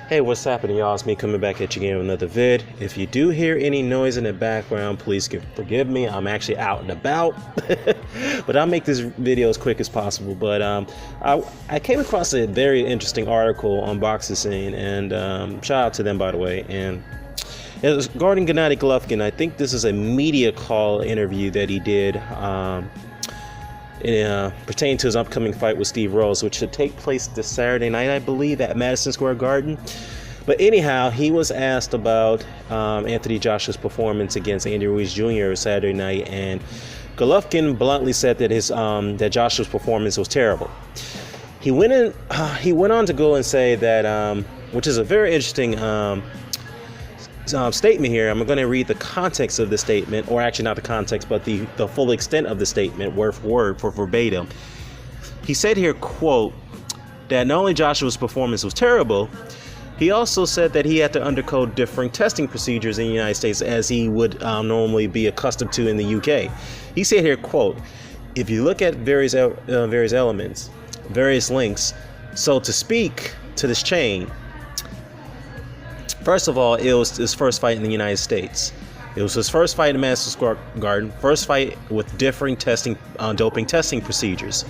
Hey, what's happening, y'all? It's me coming back at you again with another vid. If you do hear any noise in the background, please forgive me. I'm actually out and about, but I'll make this video as quick as possible. But I came across a very interesting article on Boxing, and shout out to them, by the way. And it was regarding Gennady Golovkin. I think this is a media call interview that he did pertaining to his upcoming fight with Steve Rose, which should take place this Saturday night, I believe, at Madison Square Garden. But anyhow, he was asked about Anthony Joshua's performance against Andy Ruiz Jr. Saturday night, and Golovkin bluntly said that that Joshua's performance was terrible. He went on to go and say that, which is a very interesting statement here. I'm going to read the context of the statement, or actually not the context, but the full extent of the statement, word for word, for verbatim. He said here, quote, that not only Joshua's performance was terrible, he also said that he had to undergo different testing procedures in the United States as he would normally be accustomed to in the UK. He said here, quote, if you look at various elements, various links, so to speak, to this chain. First of all, it was his first fight in the United States. It was his first fight in Madison Square Garden, first fight with differing doping testing procedures.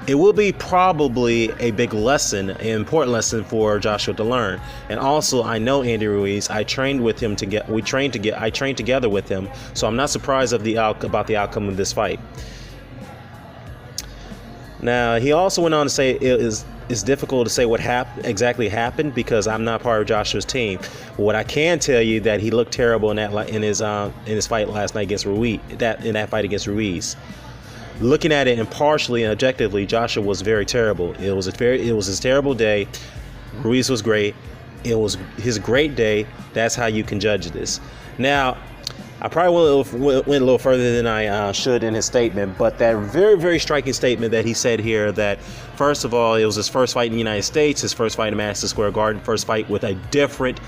It will be probably a big lesson, an important lesson for Joshua to learn. And also, I know Andy Ruiz. I trained with him I trained together with him, so I'm not surprised about the outcome of this fight. Now, he also went on to say it's difficult to say what exactly happened because I'm not part of Joshua's team. But what I can tell you that he looked terrible in his fight last night against Ruiz. In that fight against Ruiz, looking at it impartially and objectively, Joshua was very terrible. It was his terrible day. Ruiz was great. It was his great day. That's how you can judge this. Now, I probably went a little further than I should in his statement, but that very, very striking statement that he said here that, first of all, it was his first fight in the United States, his first fight in Madison Square Garden, first fight with a different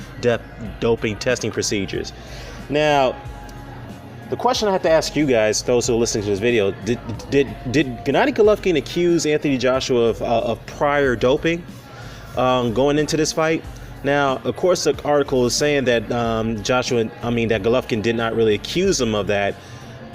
doping testing procedures. Now, the question I have to ask you guys, those who are listening to this video, did Gennady Golovkin accuse Anthony Joshua of prior doping going into this fight? Now, of course, the article is saying that that Golovkin did not really accuse him of that,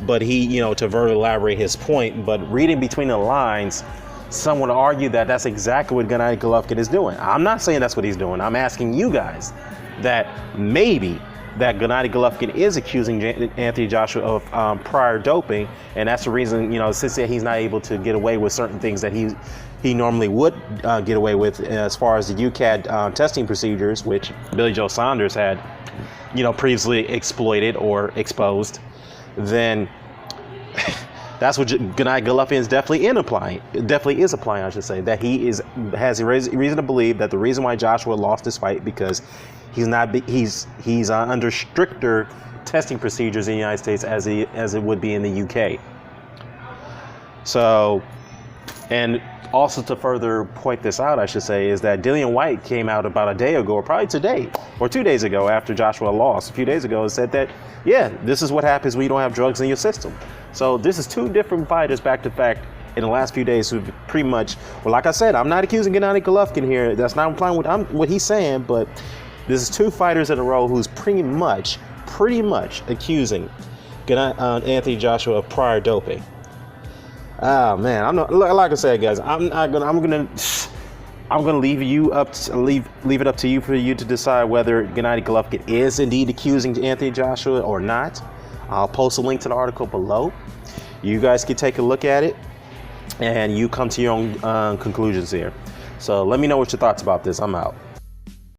but he, to further elaborate his point. But reading between the lines, some would argue that that's exactly what Gennady Golovkin is doing. I'm not saying that's what he's doing. I'm asking you guys that maybe that Gennady Golovkin is accusing Anthony Joshua of prior doping, and that's the reason, since he's not able to get away with certain things that he normally would get away with as far as the UCAD testing procedures, which Billy Joe Saunders had, previously exploited or exposed, then that's what Gennady Golovkin is definitely is applying, I should say, that he has a reason to believe that the reason why Joshua lost this fight because he's under stricter testing procedures in the United States as it would be in the UK. So, and also to further point this out, I should say, is that Dillian White came out about a day ago, or probably today, or 2 days ago after Joshua lost, a few days ago, and said that, yeah, this is what happens when you don't have drugs in your system. So this is two different fighters back to back in the last few days who've pretty much, well, like I said, I'm not accusing Gennady Golovkin here. That's not implying what he's saying, but this is two fighters in a row who's pretty much accusing Anthony Joshua of prior doping. Oh man, I'm not, like I said, guys. I'm gonna leave it up to you for you to decide whether Gennady Golovkin is indeed accusing Anthony Joshua or not. I'll post a link to the article below. You guys can take a look at it, and you come to your own conclusions here. So let me know what your thoughts about this. I'm out.